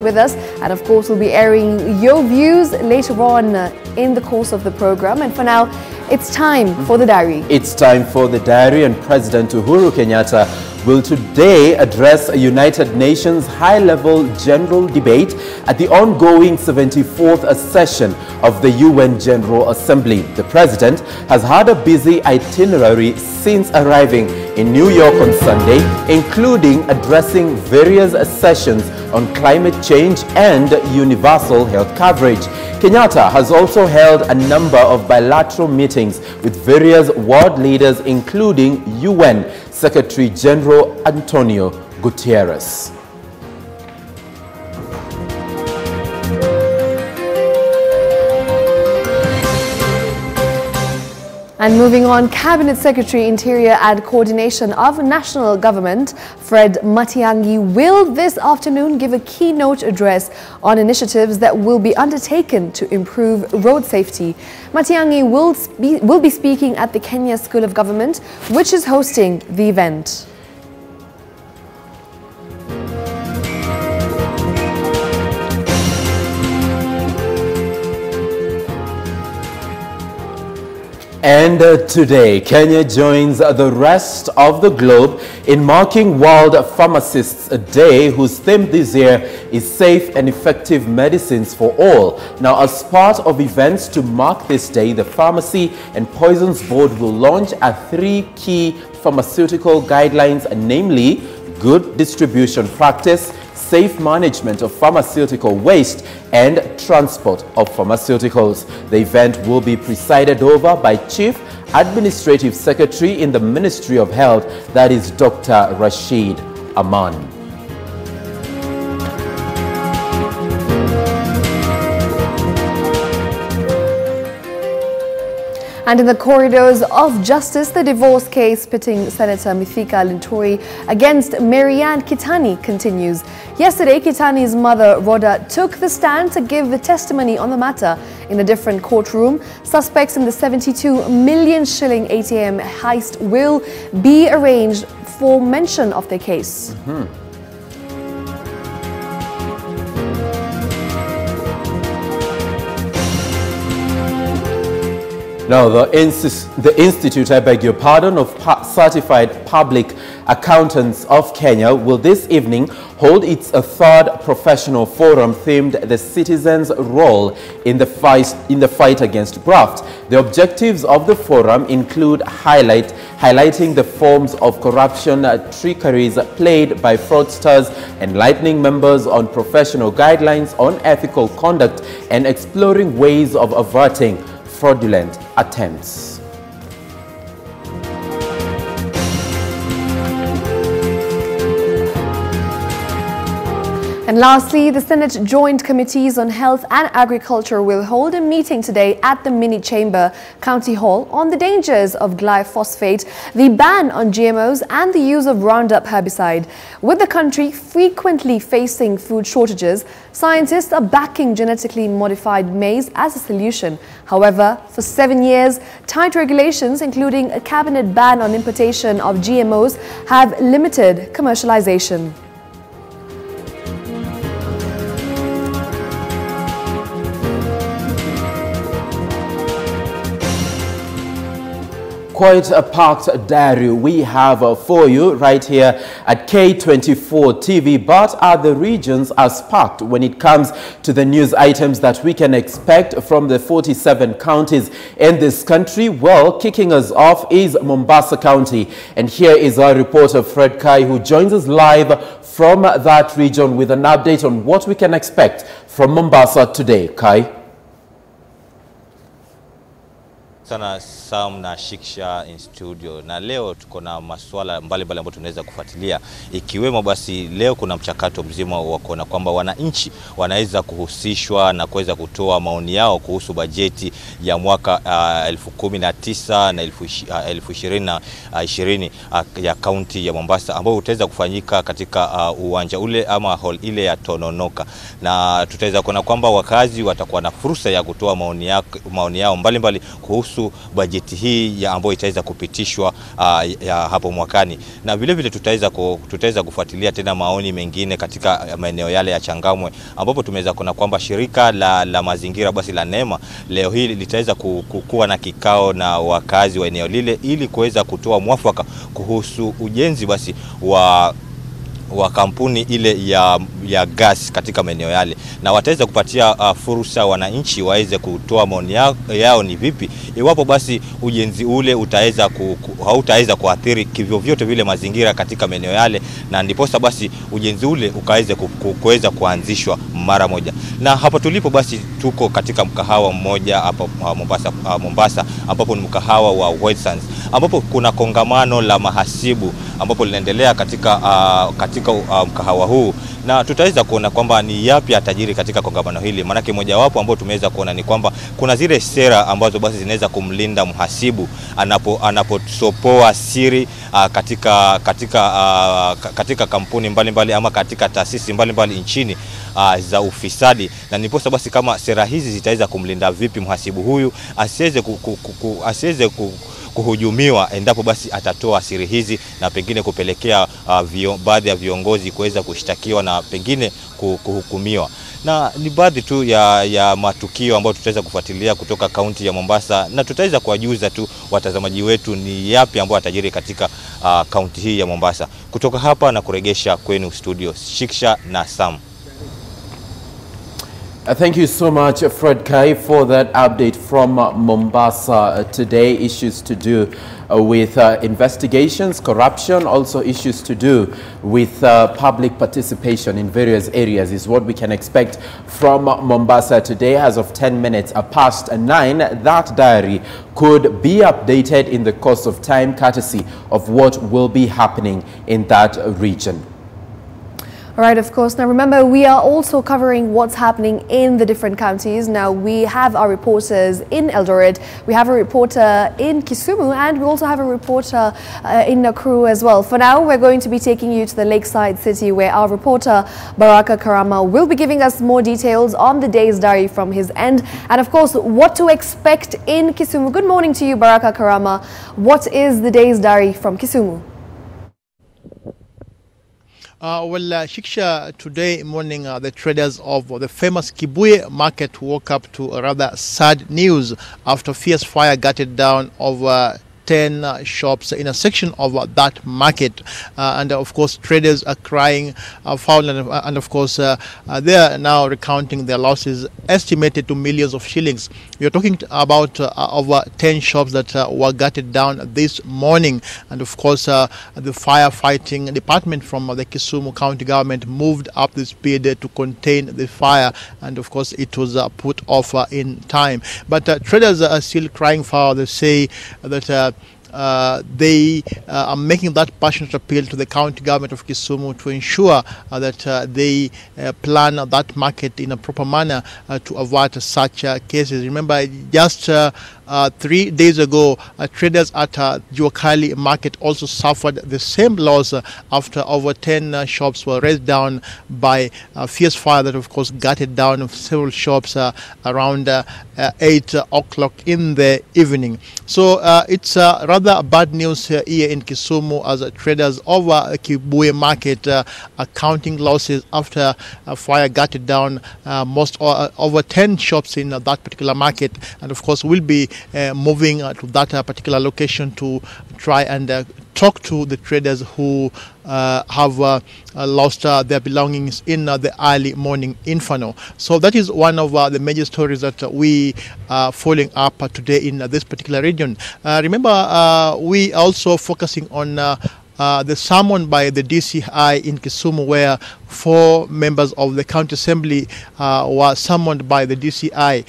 with us. And of course, we'll be airing your views later on in the course of the program. And for now, it's time for the diary. It's time for the diary, and President Uhuru Kenyatta will today address a United Nations high-level general debate at the ongoing 74th session of the UN General Assembly. The President has had a busy itinerary since arriving in New York on Sunday, including addressing various sessions on climate change and universal health coverage. Kenyatta has also held a number of bilateral meetings with various world leaders, including UN Secretary General Antonio Guterres. And moving on, Cabinet Secretary Interior and Coordination of National Government Fred Matiang'i will this afternoon give a keynote address on initiatives that will be undertaken to improve road safety. Matiang'i will be speaking at the Kenya School of Government, which is hosting the event. And today, Kenya joins the rest of the globe in marking World Pharmacists Day, whose theme this year is Safe and Effective Medicines for All. Now, as part of events to mark this day, the Pharmacy and Poisons Board will launch 3 key pharmaceutical guidelines, namely good distribution practice, safe management of pharmaceutical waste, and transport of pharmaceuticals. The event will be presided over by Chief Administrative Secretary in the Ministry of Health, that is Dr. Rashid Aman. And in the corridors of justice, the divorce case pitting Senator Mithika Linturi against Marianne Kitani continues. Yesterday, Kitani's mother, Rhoda, took the stand to give the testimony on the matter in a different courtroom. Suspects in the 72 million shilling ATM heist will be arraigned for mention of their case. Now, the Institute, I beg your pardon, of Certified Public Accountants of Kenya will this evening hold its 3rd professional forum themed the citizens' role in the fight against graft. The objectives of the forum include highlighting the forms of corruption, trickeries played by fraudsters, enlightening members on professional guidelines on ethical conduct, and exploring ways of averting fraudulent attempts. And lastly, the Senate Joint Committees on Health and Agriculture will hold a meeting today at the Mini Chamber County Hall on the dangers of glyphosate, the ban on GMOs and the use of Roundup herbicide. With the country frequently facing food shortages, scientists are backing genetically modified maize as a solution. However, for 7 years, tight regulations, including a cabinet ban on importation of GMOs, have limited commercialization. Quite a packed diary we have for you right here at K24 TV, but are the regions as packed when it comes to the news items that we can expect from the 47 counties in this country? Well, kicking us off is Mombasa County, and here is our reporter Fred Kai, who joins us live from that region with an update on what we can expect from Mombasa today. Kai? Sana Sam na Shiksha in studio, na leo tuko na masuala mbalimbali ambayo tunaweza kufuatilia, ikiwemo basi leo kuna mchakato mzima wa kuona kwamba wananchi wanaweza kuhusishwa na kuweza kutoa maoni yao kuhusu bajeti ya mwaka 2019 na 2020 ya kaunti ya Mombasa, ambao utaweza kufanyika katika uwanja ule ama hall ile ya Tononoka, na tutaweza kuona kwamba wakazi watakuwa na fursa ya kutoa maoni yao mbalimbali kuhusu bajeti bajeti hii ambayo itaweza kupitishwa ya hapo mwakani, na vile vile tutaweza kufuatilia tena maoni mengine katika maeneo yale ya Changamwe, ambapo tumeweza kuona kwamba shirika la mazingira basi la NEMA leo hii litaweza kuwa na kikao na wakazi wa eneo lile ili kuweza kutoa mwafaka kuhusu ujenzi basi wa kampuni ile ya gas katika maeneo yale, na wataweza kupatia fursa wananchi waweze kutoa maoni yao ni vipi iwapo basi ujenzi ule hautaweza kuathiri kivyo vyote vile mazingira katika maeneo yale, na ndiposa basi ujenzi ule ukaweze kuweza kuanzishwa mara moja. Na hapa tulipo basi tuko katika mkahawa mmoja hapa Mombasa, ambapo ni mkahawa wa White Sands, ambapo kuna kongamano la mahasibu ambapo linaendelea katika mkahawa huu, na tutaweza kuona kwamba ni yapi atajiri katika kongamano hili. Manake mojawapo ambao tumeweza kuona ni kwamba kuna zile sera ambazo basi zinaweza kumlinda mhasibu anaposopoa siri katika kampuni mbalimbali ama katika taasisi mbalimbali nchini za ufisadi, na niposa basi kama sera hizi zitaweza kumlinda vipi mhasibu huyu asiweze kuhujumiwa endapo basi atatoa siri hizi na pengine kupelekea baadhi ya viongozi kuweza kushtakiwa na pengine kuhukumiwa. Na ni baadhi tu ya matukio ambayo tutaweza kufuatilia kutoka kaunti ya Mombasa, na tutaweza kuwajuza tu watazamaji wetu ni yapi ambayo atajiri katika kaunti hii ya Mombasa. Kutoka hapa na kuregesha kwenu studio Shiksha na Sam. Thank you so much, Fred Kai, for that update from Mombasa today. Issues to do with investigations, corruption, also issues to do with public participation in various areas is what we can expect from Mombasa today. As of 10 minutes past 9, that diary could be updated in the course of time, courtesy of what will be happening in that region. All right, of course. Now, remember, we are also covering what's happening in the different counties. Now, we have our reporters in Eldoret, we have a reporter in Kisumu, and we also have a reporter in Nakuru as well. For now, we're going to be taking you to the lakeside city where our reporter, Baraka Karama, will be giving us more details on the day's diary from his end. And, of course, what to expect in Kisumu. Good morning to you, Baraka Karama. What is the day's diary from Kisumu? Shiksha, today morning, the traders of the famous Kibuye market woke up to a rather sad news after fierce fire gutted down over 10 shops in a section of that market, and of course traders are crying foul, and of course they are now recounting their losses estimated to millions of shillings. We are talking about over 10 shops that were gutted down this morning, and of course the firefighting department from the Kisumu County government moved up the speed to contain the fire, and of course it was put off in time. But traders are still crying foul. They say that they are making that passionate appeal to the county government of Kisumu to ensure that they plan that market in a proper manner to avert such cases. Remember, just 3 days ago, traders at Juakali market also suffered the same loss after over 10 shops were razed down by a fierce fire that of course gutted down several shops around 8 o'clock in the evening. So it's rather bad news here in Kisumu, as traders over Kibuye market are counting losses after a fire gutted down over 10 shops in that particular market, and of course we'll be moving to that particular location to try and talk to the traders who have lost their belongings in the early morning inferno. So that is one of the major stories that we are following up today in this particular region. Remember, we also focusing on the summon by the DCI in Kisumu, where 4 members of the county assembly were summoned by the DCI.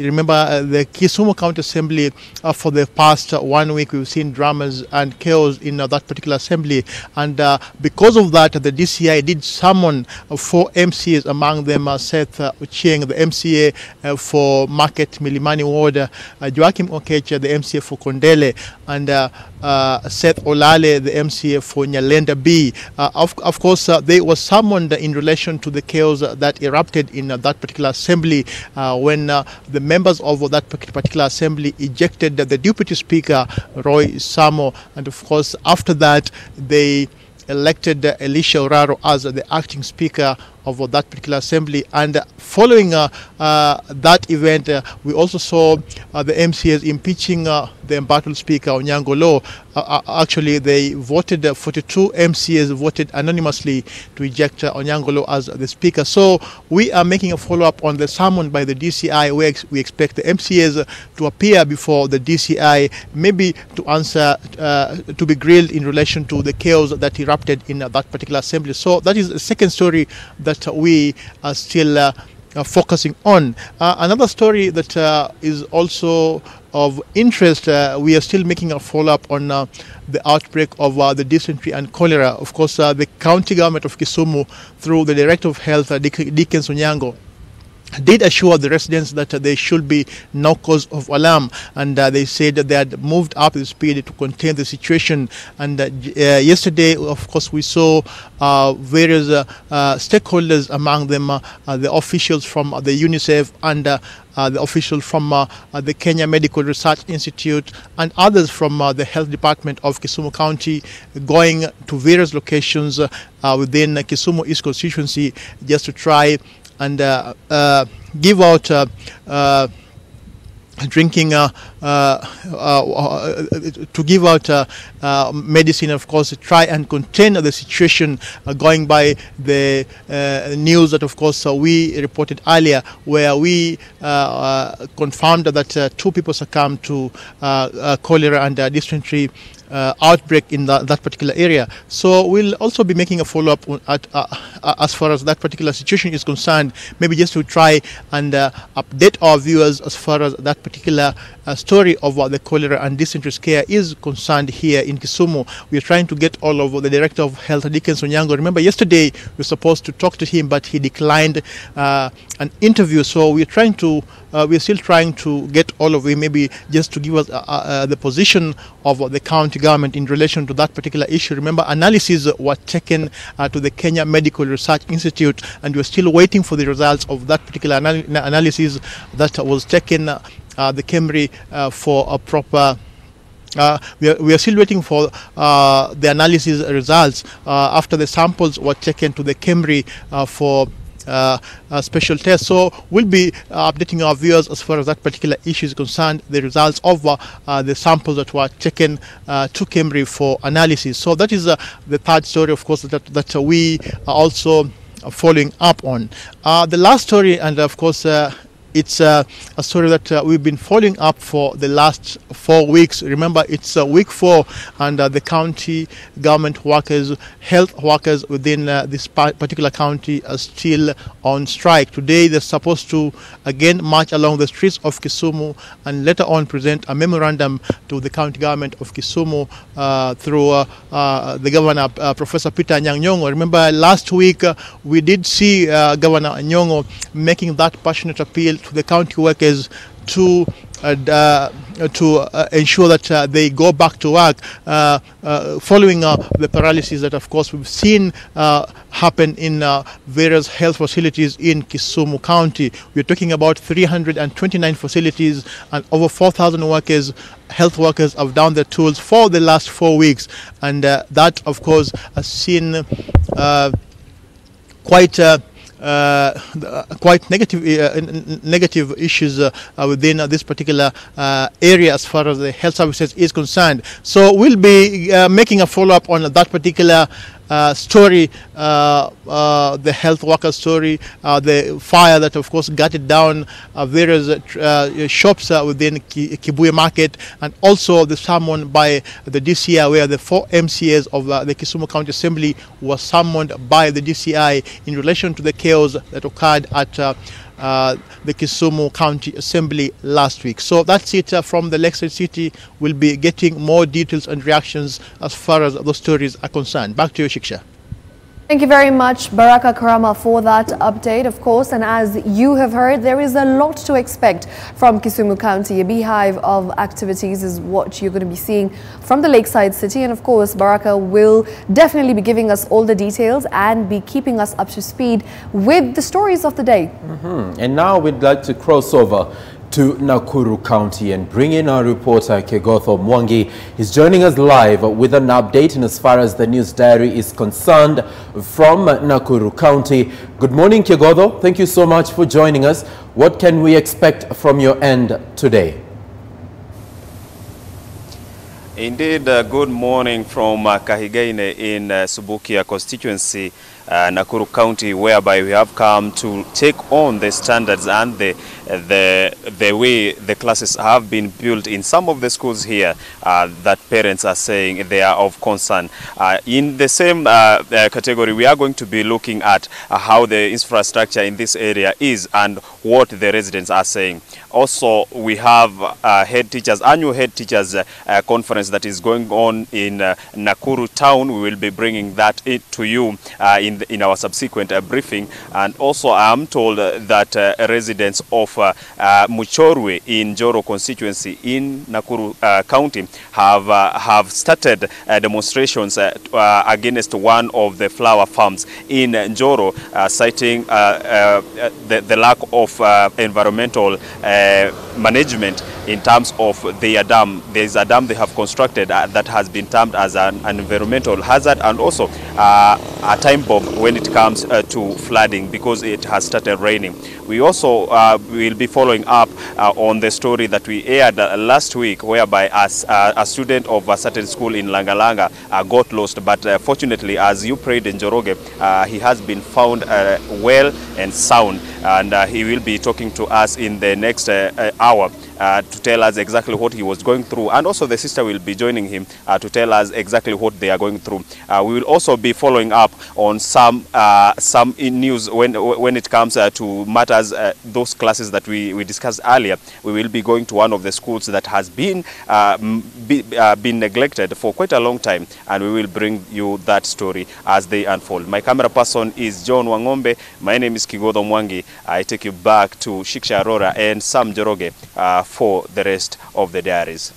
Remember, the Kisumu County Assembly, for the past 1 week, we've seen dramas and chaos in that particular assembly. And because of that, the DCI did summon 4 MCAs, among them Seth Ochieng, the MCA for Market Milimani Ward, Joachim Okecha, the MCA for Kondele, and Seth Olale, the MCA for Nyalenda B. Of course, they were summoned summoned in relation to the chaos that erupted in that particular assembly when the members of that particular assembly ejected the Deputy Speaker, Roy Samo, and of course after that they elected Elisha Oraro as the acting speaker of that particular assembly. And following that event, we also saw the MCAs impeaching the embattled speaker Onyango Law. Actually, they voted, 42 MCAs voted anonymously to eject Onyango Law as the speaker. So we are making a follow-up on the summon by the DCI, where we expect the MCAs to appear before the DCI, maybe to answer, to be grilled in relation to the chaos that erupted in that particular assembly. So that is the second story that we are still focusing on. Another story that is also of interest, we are still making a follow-up on the outbreak of the dysentery and cholera. Of course, the county government of Kisumu, through the Director of Health, Dickens Onyango, did assure the residents that there should be no cause of alarm, and they said that they had moved up the speed to contain the situation. And yesterday, of course, we saw various stakeholders, among them the officials from the UNICEF and the officials from the Kenya Medical Research Institute and others from the health department of Kisumu County, going to various locations within Kisumu East constituency just to try and give out drinking, to give out medicine, of course, to try and contain the situation, going by the news that, of course, we reported earlier, where we confirmed that 2 people succumbed to cholera and dysentery outbreak in that particular area. So we'll also be making a follow-up as far as that particular situation is concerned, maybe just to try and update our viewers as far as that particular story of the cholera and dysentery scare is concerned here in Kisumu. We are trying to get all of the Director of Health, Dickens Onyango. Remember, yesterday we were supposed to talk to him, but he declined an interview. So we are trying to we're still trying to get all of it, maybe just to give us the position of the county government in relation to that particular issue. Remember, analyses were taken to the Kenya Medical Research Institute, and we're still waiting for the results of that particular analysis that was taken the Kemri for a proper. We are still waiting for the analysis results after the samples were taken to the Kemri for special tests. So we'll be updating our viewers as far as that particular issue is concerned, the results of the samples that were taken to Kemri for analysis. So that is the third story, of course, that we are also following up on. The last story, and of course it's a story that we've been following up for the last 4 weeks. Remember, it's week 4, and the county government workers, health workers within this particular county are still on strike. Today, they're supposed to again march along the streets of Kisumu and later on present a memorandum to the county government of Kisumu through the governor, Professor Peter Anyang'-Nyong'o. Remember, last week we did see Governor Anyang'-Nyong'o making that passionate appeal to the county workers to ensure that they go back to work following the paralysis that, of course, we've seen happen in various health facilities in Kisumu County. We're talking about 329 facilities, and over 4,000 workers, health workers, have down their tools for the last 4 weeks, and that, of course, has seen quite negative issues within this particular area as far as the health services is concerned. So we'll be making a follow-up on that particular story, the health worker story, the fire that, of course, gutted down various shops within Kibuye Market, and also the summon by the DCI, where the 4 MCAs of the Kisumu County Assembly were summoned by the DCI in relation to the chaos that occurred at the Kisumu County Assembly last week. So that's it from the Lakeside City. We'll be getting more details and reactions as far as those stories are concerned. Back to you, Shiksha. Thank you very much, Baraka Karama, for that update, of course. And as you have heard, there is a lot to expect from Kisumu County. A beehive of activities is what you're going to be seeing from the lakeside city. And of course, Baraka will definitely be giving us all the details and be keeping us up to speed with the stories of the day. And now we'd like to cross over to Nakuru County and bring in our reporter Kenyatta Mwangi. He's joining us live with an update in as far as the news diary is concerned from Nakuru County. Good morning, Kenyatta. Thank you so much for joining us. What can we expect from your end today? Indeed, good morning from Kahigaine in Subukia constituency, Nakuru County, whereby we have come to take on the standards and the way the classes have been built in some of the schools here that parents are saying they are of concern. In the same category, we are going to be looking at how the infrastructure in this area is and what the residents are saying. Also, we have annual head teachers conference that is going on in Nakuru town. We will be bringing that to you in our subsequent briefing. And also, I am told that residents of Muchorwe in Njoro constituency in Nakuru County have started demonstrations against one of the flower farms in Njoro, citing the lack of environmental management in terms of their dam. There is a dam they have constructed that has been termed as an environmental hazard, and also a time bomb when it comes to flooding because it has started raining. We also will be following up on the story that we aired last week, whereby a student of a certain school in Langalanga got lost. But fortunately, as you prayed in Njoroge, he has been found well and sound, and he will be talking to us in the next hour to tell us exactly what he was going through, and also the sister will be joining him to tell us exactly what they are going through. We will also be following up on some news when it comes to matters, those classes that we discussed earlier. We will be going to one of the schools that has been neglected for quite a long time, and we will bring you that story as they unfold. My camera person is John Wangombe. My name is Kenyatta Mwangi. I take you back to Shiksha Arora and Sam Njoroge for the rest of the diaries.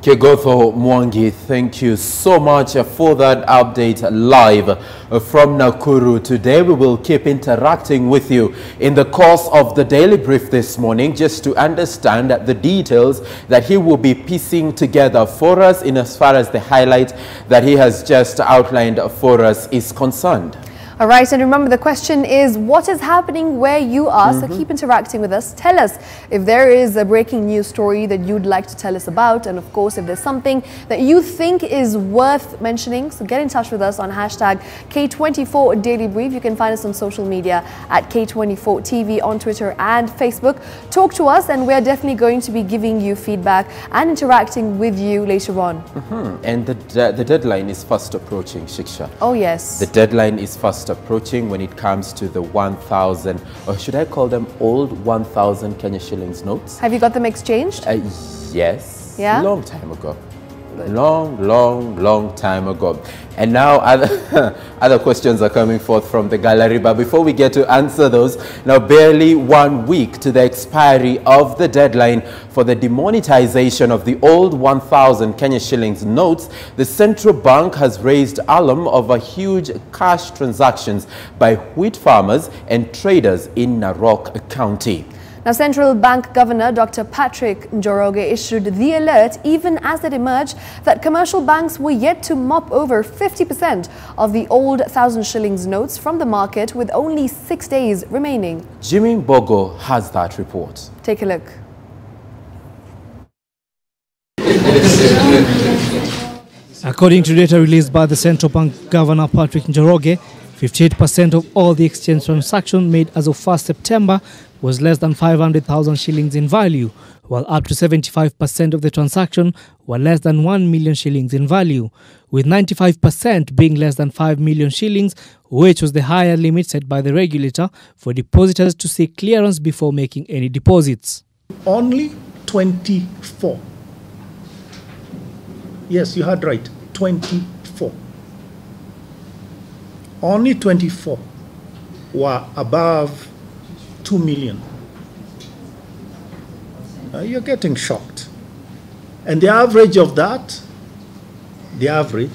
Kenyatta Mwangi, thank you so much for that update live from Nakuru. Today we will keep interacting with you in the course of the daily brief this morning, just to understand the details that he will be piecing together for us in as far as the highlight that he has just outlined for us is concerned. All right, and remember, the question is, what is happening where you are? So keep interacting with us. Tell us if there is a breaking news story that you'd like to tell us about. And of course, if there's something that you think is worth mentioning, so get in touch with us on hashtag K24 Daily Brief. You can find us on social media at K24 TV on Twitter and Facebook. Talk to us, and we're definitely going to be giving you feedback and interacting with you later on. And the deadline is fast approaching, Shiksha. Oh, yes. The deadline is fast approaching when it comes to the 1,000, or should I call them old 1,000 Kenya shillings notes? Have you got them exchanged? Yes. Yeah? Long time ago. Long time ago. And now other questions are coming forth from the gallery. But before we get to answer those, now barely 1 week to the expiry of the deadline for the demonetization of the old 1,000 Kenya shillings notes, the central bank has raised alarm over huge cash transactions by wheat farmers and traders in Narok County. Now, Central Bank Governor Dr. Patrick Njoroge issued the alert even as it emerged that commercial banks were yet to mop over 50% of the old 1,000 shillings notes from the market, with only 6 days remaining. Jimmy Bogo has that report. Take a look. According to data released by the Central Bank Governor Patrick Njoroge, 58% of all the exchange transactions made as of 1st September was less than 500,000 shillings in value, while up to 75% of the transaction were less than 1 million shillings in value, with 95% being less than 5 million shillings, which was the higher limit set by the regulator for depositors to seek clearance before making any deposits. Only 24. Yes, you heard right, 24 only 24 were above 2 million. You're getting shocked. And the average of that,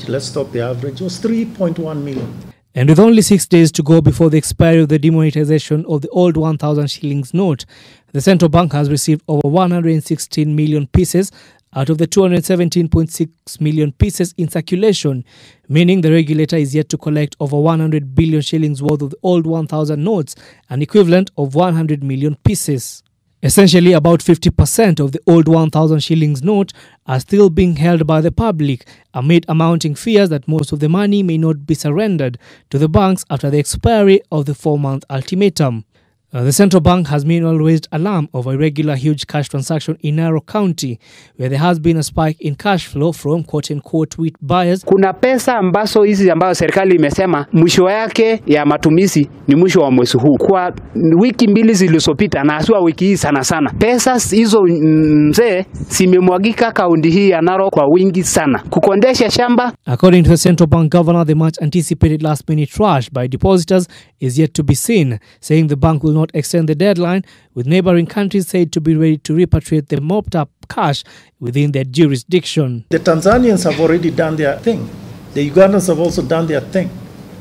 let's talk the average, was 3.1 million. And with only 6 days to go before the expiry of the demonetization of the old 1,000 shillings note, the central bank has received over 116 million pieces out of the 217.6 million pieces in circulation, meaning the regulator is yet to collect over 100 billion shillings worth of the old 1,000 notes, an equivalent of 100 million pieces. Essentially, about 50% of the old 1,000 shillings note are still being held by the public amid amounting fears that most of the money may not be surrendered to the banks after the expiry of the 4-month ultimatum. The central bank has meanwhile raised alarm of a irregular huge cash transaction in Narok County, where there has been a spike in cash flow from quote-unquote wheat buyers. Kuna pesa ambazo hizi ambayo serikali imesema mwisho yake ya matumizi ni mwisho wa mwezi huu. Kwa wiki mbili zilizopita na haswa wiki hii sana. Pesa hizo mzee zimemwagika kaunti hii ya Narok kwa wingi sana. Kukondesha shamba. According to the central bank governor, the much anticipated last-minute rush by depositors is yet to be seen, saying the bank will not extend the deadline, with neighboring countries said to be ready to repatriate the mopped-up cash within their jurisdiction. The Tanzanians have already done their thing. The Ugandans have also done their thing.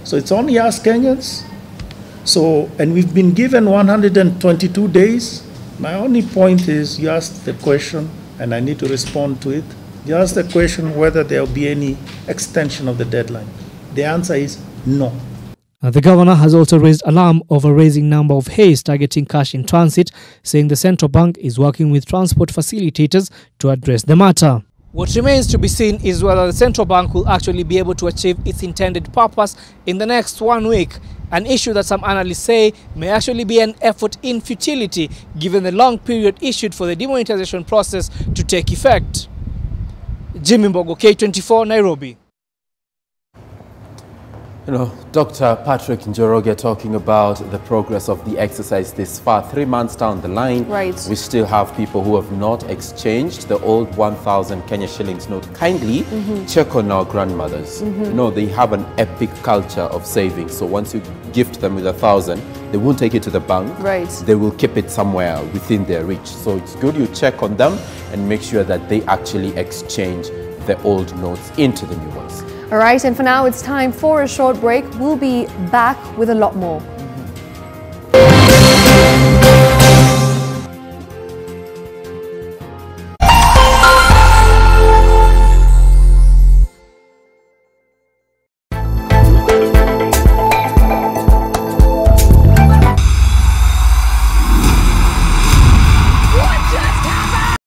So it's only us Kenyans. And we've been given 122 days. My only point is, you asked the question, and I need to respond to it. You asked the question whether there will be any extension of the deadline. The answer is no. The governor has also raised alarm over a rising number of haze targeting cash in transit, saying the central bank is working with transport facilitators to address the matter. What remains to be seen is whether the central bank will actually be able to achieve its intended purpose in the next 1 week, an issue that some analysts say may actually be an effort in futility given the long period issued for the demonetization process to take effect. Jimmy Mbogo, K24, Nairobi. You know, Dr. Patrick Njoroge talking about the progress of the exercise this far. 3 months down the line, we still have people who have not exchanged the old 1,000 Kenya shillings note. Kindly check on our grandmothers. You know, they have an epic culture of saving. So once you gift them with 1,000, they won't take it to the bank. They will keep it somewhere within their reach. So it's good you check on them and make sure that they actually exchange the old notes into the new ones. All right, and for now, it's time for a short break. We'll be back with a lot more.